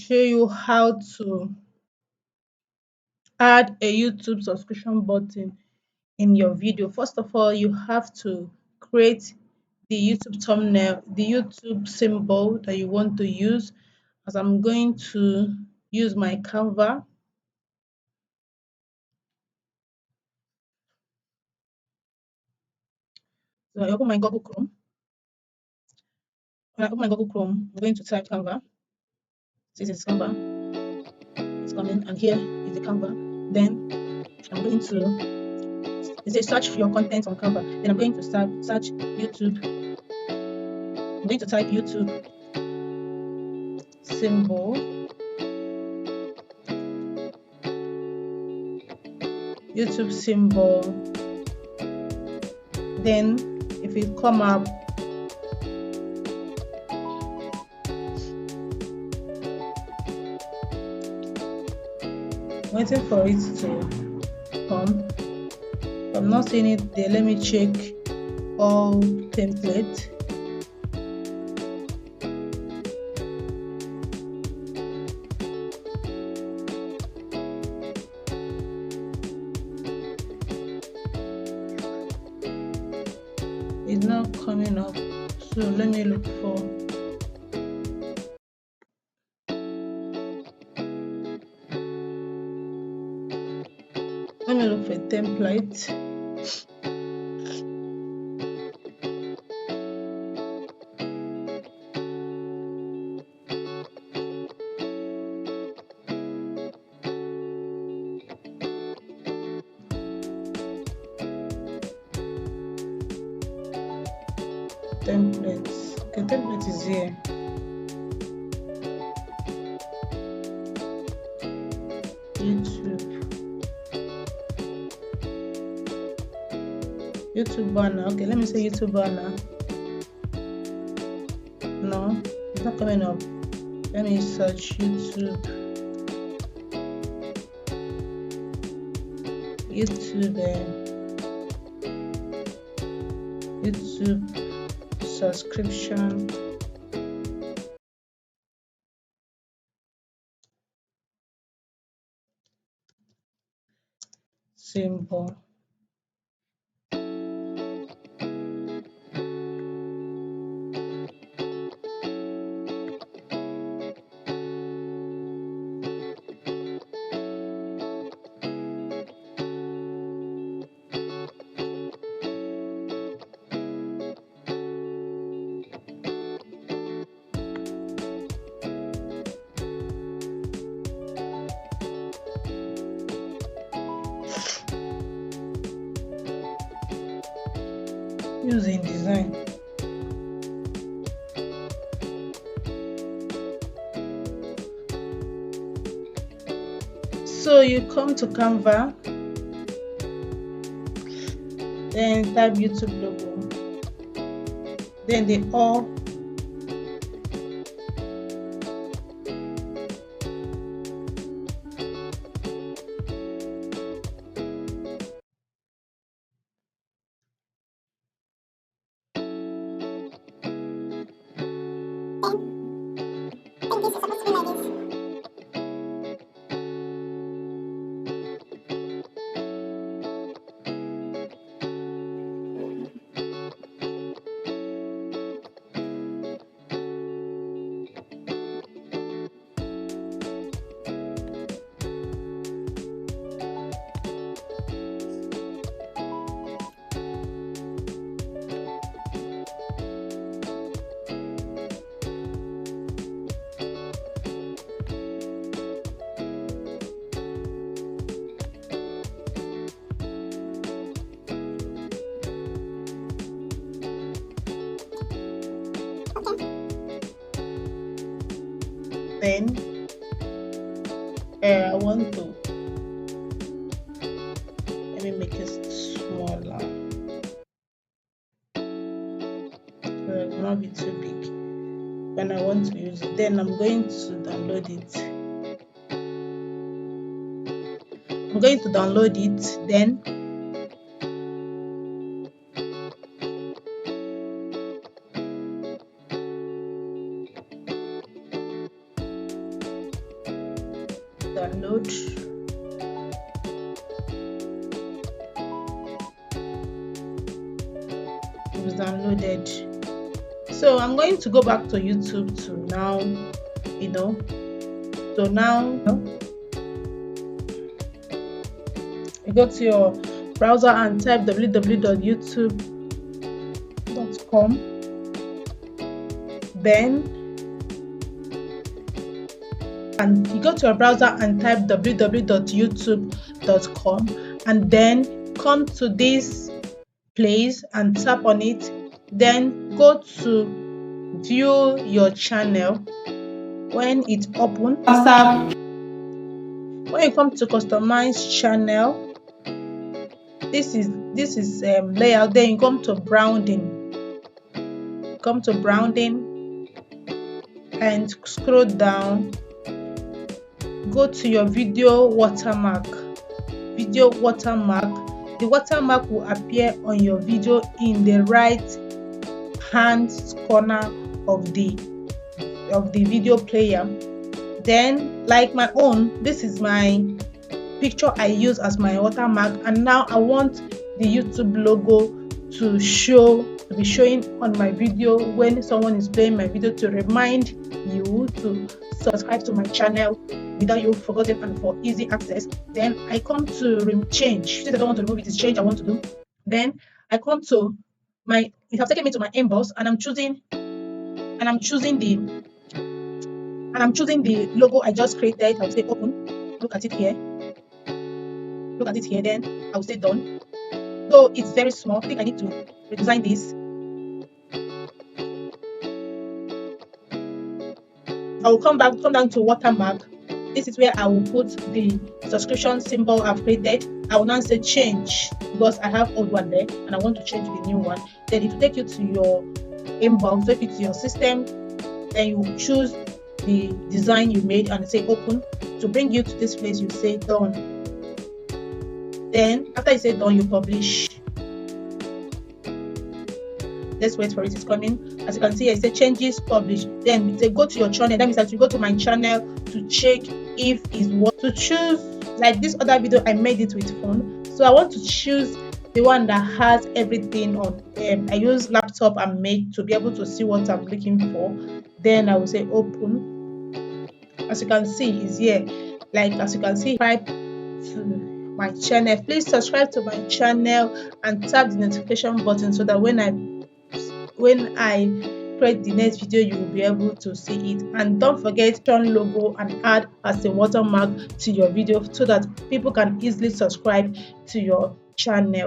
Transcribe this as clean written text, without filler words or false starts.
show you how to add a YouTube subscription button in your video. First of all, you have to create the YouTube thumbnail, the YouTube symbol that you want to use. As I'm going to use my Canva, so I open my Google Chrome. When I open my Google Chrome, I'm going to type Canva. This is Canva. It's coming, and here is the Canva. Then I'm going to it says search your content on Canva. Then I'm going to search YouTube. I'm going to type YouTube symbol. YouTube symbol. Then if it come up, waiting for it to come. If I'm not seeing it there, let me check all template. It's not coming up, so let me look for template. Templates. Okay, template is here. YouTube banner. Okay, let me say YouTube banner. No, it's not coming up. Let me search YouTube. YouTube subscription. Symbol. Using design. So you come to Canva, then type YouTube logo, then the all then I want to let me make it smaller so it will not be too big when I want to use it. Then I'm going to download it. Then download. It was downloaded. So I'm going to go back to YouTube to now, so now you go to your browser and type www.youtube.com. Then you go to your browser and type www.youtube.com, and then come to this place and tap on it. Then go to view your channel. When it opens, when you come to customize channel, this is layout. Then you come to browsing. And scroll down. Go to your video watermark. The watermark will appear on your video in the right hand corner of the video player. Then, like my own, this is my picture I use as my watermark, and now I want the YouTube logo to be showing on my video when someone is playing my video, to remind you to subscribe to my channel without you forgetting and for easy access. Then I come to change. Since I don't want to remove it, it's change I want to do. Then I come to it has taken me to my inbox, and I'm choosing the logo I just created. I'll say open. Look at it here. Then I'll say done. So it's very small. I think I need to redesign this. I will come down to watermark. This is where I will put the subscription symbol I've created. I will now say change, because I have old one there and I want to change the new one. Then it will take you to your inbox, take you to your system. Then you choose the design you made and say open. To bring you to this place, you say done. Then after you say done, you publish. Let's wait for it. It's coming. As you can see, I say changes, publish. Then say go to your channel. That means that you go to my channel to check if it's what to choose. Like this other video, I made it with phone, so I want to choose the one that has everything on. I use laptop and Mac to be able to see what I'm looking for. Then I will say open. As you can see, it's here. Like as you can see, subscribe to my channel. Please subscribe to my channel and tap the notification button so that when I create the next video, you will be able to see it. And don't forget turn logo and add as a watermark to your video so that people can easily subscribe to your channel.